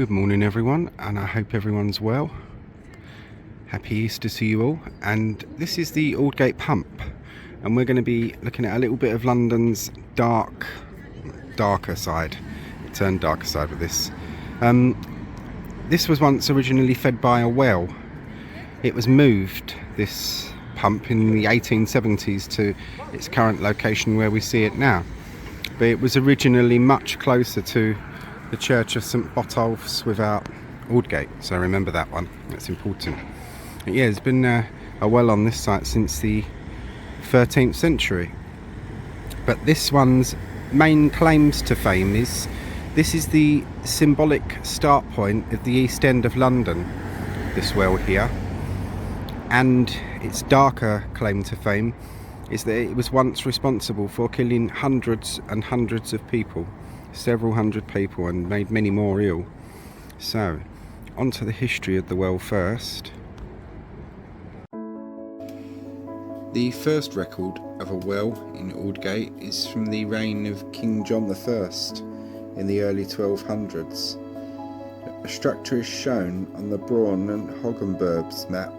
Good morning everyone, and I hope everyone's well. Happy Easter to you all. And this is the Aldgate Pump, and we're going to be looking at a little bit of London's darker side. It turned darker side with this. This was once originally fed by a well. It was moved, this pump, in the 1870s to its current location where we see it now. But it was originally much closer to the church of St Botolph's without Aldgate, so remember that one, that's important. But yeah, there's been a well on this site since the 13th century. But this one's main claims to fame is, this is the symbolic start point of the East End of London, this well here. And its darker claim to fame is that it was once responsible for killing hundreds and hundreds of people, several hundred people, and made many more ill. So, on to the history of the well first. The first record of a well in Aldgate is from the reign of King John I in the early 1200s. A structure is shown on the Braun and Hoggenberg's map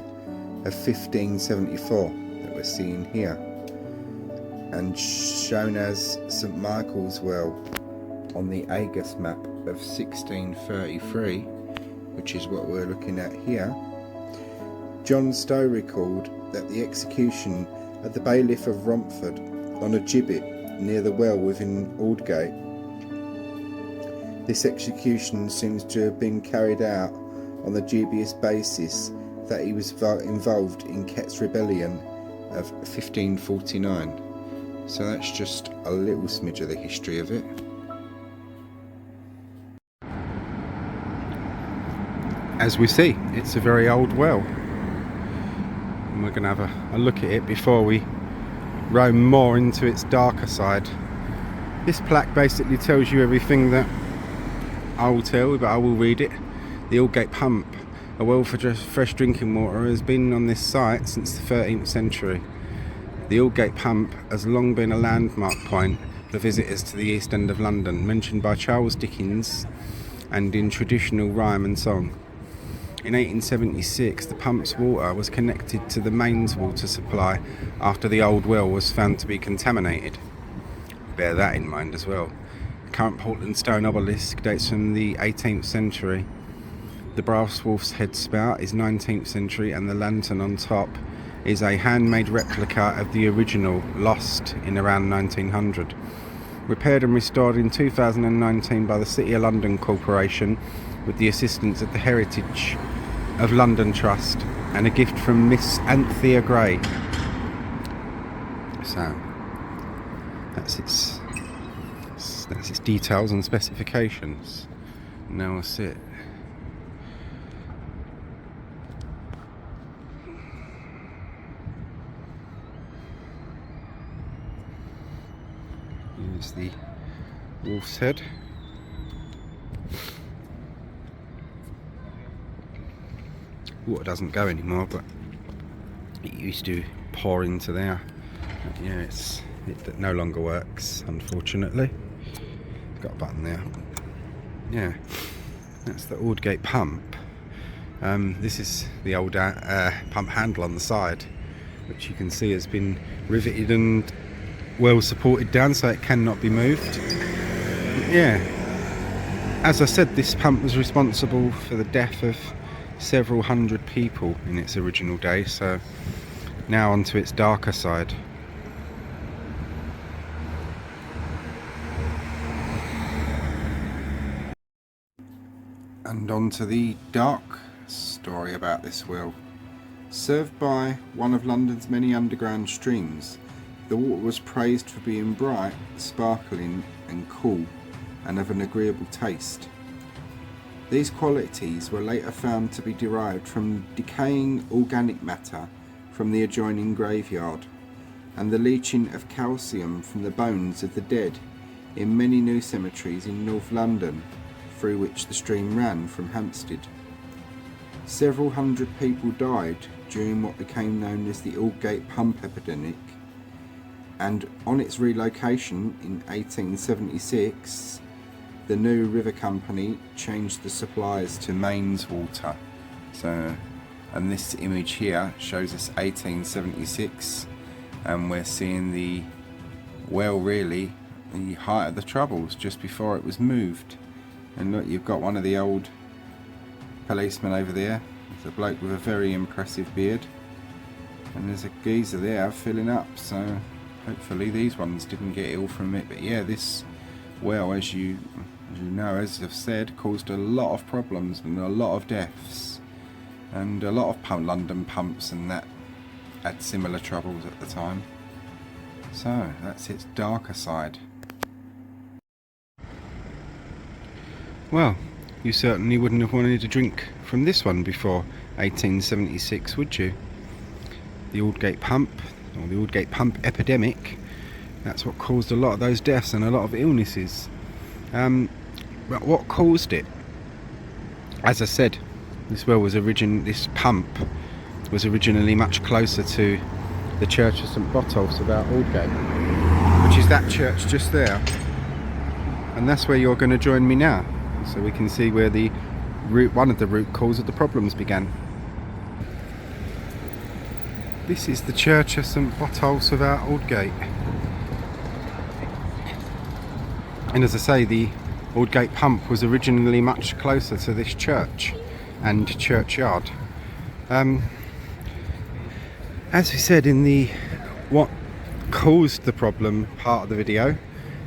of 1574 that we're seeing here, and shown as St Michael's Well on the Agus map of 1633, which is what we're looking at here. John Stow recalled that the execution of the bailiff of Romford on a gibbet near the well within Aldgate. This execution seems to have been carried out on the dubious basis that he was involved in Kett's rebellion of 1549. So that's just a little smidge of the history of it. As we see, it's a very old well, and we're going to have a look at it before we roam more into its darker side. This plaque basically tells you everything that I will tell, but I will read it. The Aldgate Pump, a well for fresh drinking water, has been on this site since the 13th century. The Aldgate Pump has long been a landmark point for visitors to the East End of London, mentioned by Charles Dickens and in traditional rhyme and song. In 1876, the pump's water was connected to the mains water supply after the old well was found to be contaminated. Bear that in mind as well. The current Portland stone obelisk dates from the 18th century. The brass wolf's head spout is 19th century, and the lantern on top is a handmade replica of the original, lost in around 1900. Repaired and restored in 2019 by the City of London Corporation with the assistance of the Heritage of London Trust and a gift from Miss Anthea Gray. So that's its details and specifications. Now we'll see it. Here's the wolf's head. Water doesn't go anymore, but it used to pour into there. But yeah, it no longer works, unfortunately. It's got a button there. Yeah, that's the Aldgate Pump. This is the old pump handle on the side, which you can see has been riveted and well supported down, so it cannot be moved. Yeah, as I said, this pump was responsible for the death of several hundred people in its original day. So now onto its darker side. And on to the dark story about this well. Served by one of London's many underground streams, the water was praised for being bright, sparkling and cool, and of an agreeable taste. These qualities were later found to be derived from decaying organic matter from the adjoining graveyard, and the leaching of calcium from the bones of the dead in many new cemeteries in North London, through which the stream ran from Hampstead. Several hundred people died during what became known as the Aldgate Pump Epidemic, and on its relocation in 1876, the new river company changed the suppliers to mains water. So, and this image here shows us 1876, and we're seeing the well, really the height of the troubles just before it was moved. And look, you've got one of the old policemen over there. It's a bloke with a very impressive beard, and there's a geezer there filling up, so hopefully these ones didn't get ill from it. But yeah, this well, as you know, as I've said, caused a lot of problems and a lot of deaths, and a lot of London pumps and that had similar troubles at the time. So that's its darker side. Well, you certainly wouldn't have wanted to drink from this one before 1876, would you? The Aldgate Pump, or the Aldgate Pump Epidemic, that's what caused a lot of those deaths and a lot of illnesses. But what caused it? As I said, this pump was originally much closer to the church of St Botolph about Aldgate, which is that church just there, and that's where you're going to join me now, so we can see where one of the root cause of the problems began. This is the church of St Botolph about Aldgate, and as I say, the Aldgate Pump was originally much closer to this church and churchyard. As we said in the what caused the problem part of the video,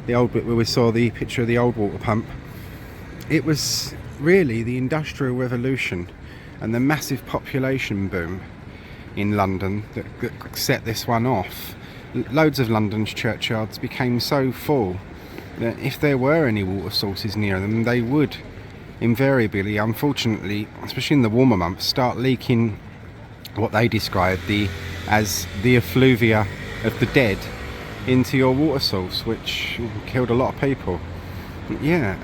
the old bit where we saw the picture of the old water pump, it was really the Industrial Revolution and the massive population boom in London that set this one off. Loads of London's churchyards became so full that if there were any water sources near them, they would invariably, unfortunately, especially in the warmer months, start leaking what they described as the effluvia of the dead into your water source, which killed a lot of people. Yeah,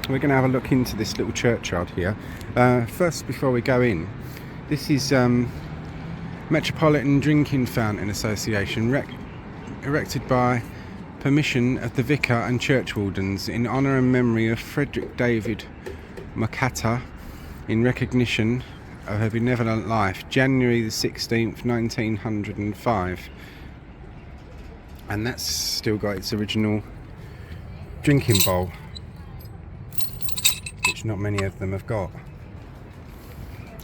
we're going to have a look into this little churchyard here. First, before we go in, this is Metropolitan Drinking Fountain Association, erected by permission of the vicar and churchwardens in honour and memory of Frederick David Makata, in recognition of her benevolent life, January the 16th, 1905. And that's still got its original drinking bowl, which not many of them have got.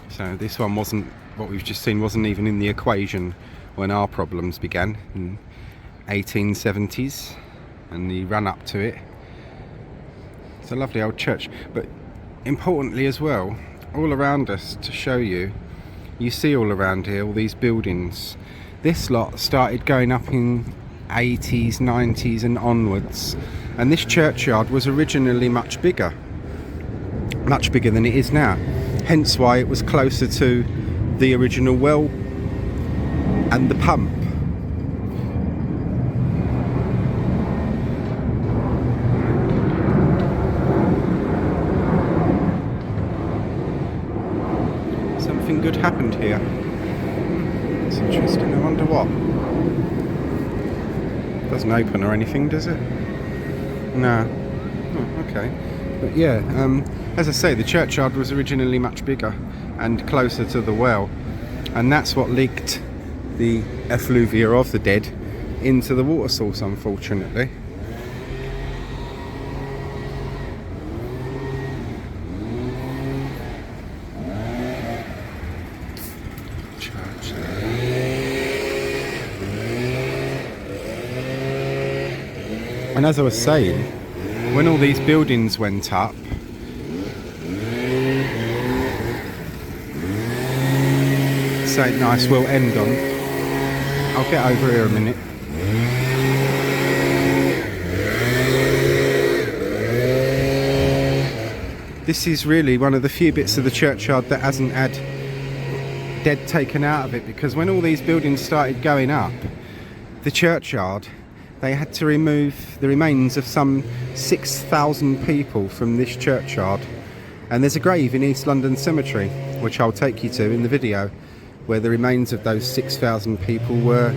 So this one wasn't, what we've just seen wasn't even in the equation when our problems began in 1870s and the run up to it. It's a lovely old church, but importantly as well, all around us to show you, you see all around here all these buildings. This lot started going up in 80s, 90s and onwards, and this churchyard was originally much bigger than it is now, hence why it was closer to the original well and the pump. Something good happened here. It's interesting. I wonder what. Doesn't open or anything, does it? No. Oh, okay. But yeah, as I say, the churchyard was originally much bigger and closer to the well, and that's what leaked the effluvia of the dead into the water source, unfortunately. Church there. And as I was saying, when all these buildings went up, say nice, we'll end on. I'll get over here a minute. This is really one of the few bits of the churchyard that hasn't had dead taken out of it, because when all these buildings started going up, the churchyard, they had to remove the remains of some 6,000 people from this churchyard. And there's a grave in East London Cemetery, which I'll take you to in the video, where the remains of those 6,000 people were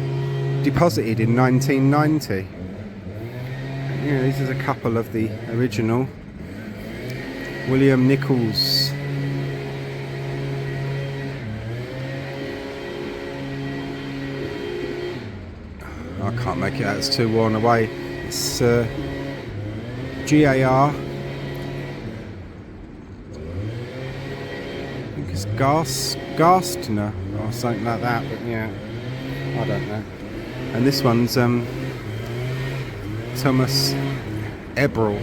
deposited in 1990. Yeah, these are a couple of the original William Nichols. I can't make it out, it's too worn away. It's GAR. I think it's Garstner or something like that, but yeah, I don't know. And this one's Thomas Ebrel.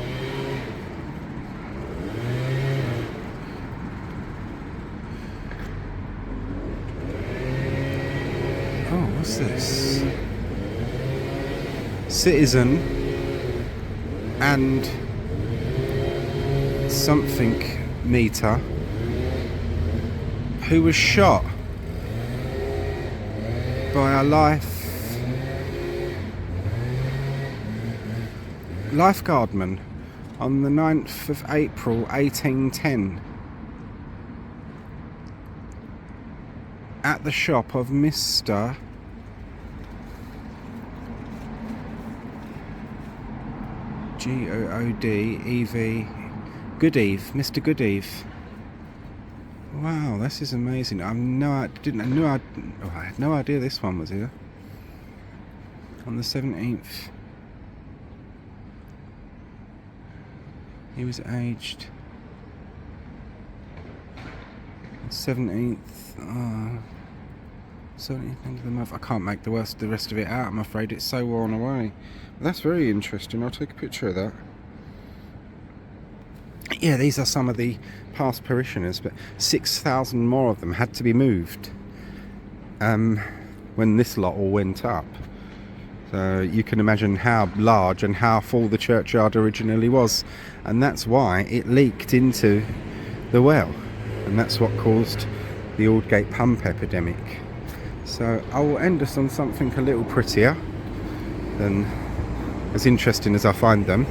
Oh, what's this? Citizen and something meter who was shot by a lifeguardman on the 9th of April 1810 at the shop of Mr. G-O-O-D-E-V Goodeve, Mr. Goodeve. Wow, this is amazing. I had no idea this one was here. On the 17th. He was aged 17th. 17th end of the month. I can't make the rest of it out, I'm afraid. It's so worn away. But that's very interesting. I'll take a picture of that. Yeah, these are some of the past parishioners, but 6,000 more of them had to be moved when this lot all went up. So you can imagine how large and how full the churchyard originally was, and that's why it leaked into the well, and that's what caused the Aldgate Pump Epidemic. So I will end us on something a little prettier than as interesting as I find them.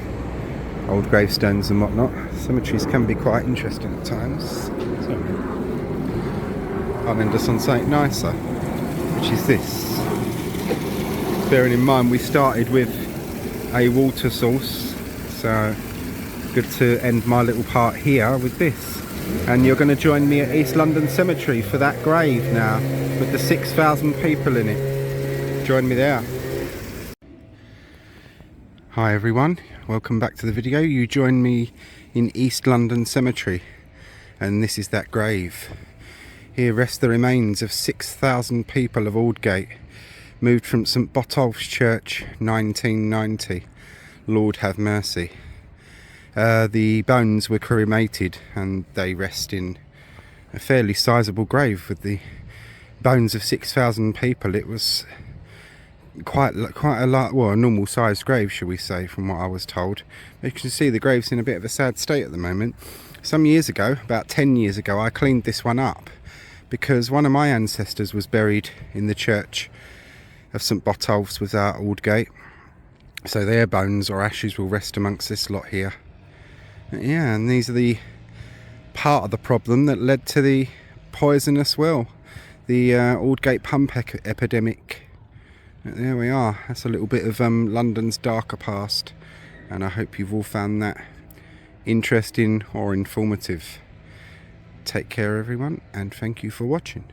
Old gravestones and whatnot. Cemeteries can be quite interesting at times. So I'll end us on something nicer, which is this. Bearing in mind we started with a water source, so good to end my little part here with this. And you're going to join me at East London Cemetery for that grave now, with the 6,000 people in it. Join me there. Hi everyone, welcome back to the video. You join me in East London Cemetery, and this is that grave. Here rest the remains of 6,000 people of Aldgate, moved from St Botolph's Church 1990. Lord have mercy. The bones were cremated and they rest in a fairly sizable grave with the bones of 6,000 people. It was quite a lot, well, a normal sized grave, shall we say, from what I was told. You can see the grave's in a bit of a sad state at the moment. Some years ago, about 10 years ago, I cleaned this one up because one of my ancestors was buried in the church of St Botolph's without Aldgate, so their bones or ashes will rest amongst this lot here. Yeah, and these are the part of the problem that led to the poisonous well, the Aldgate Pump Epidemic. There we are. That's a little bit of London's darker past, and I hope you've all found that interesting or informative. Take care everyone, and thank you for watching.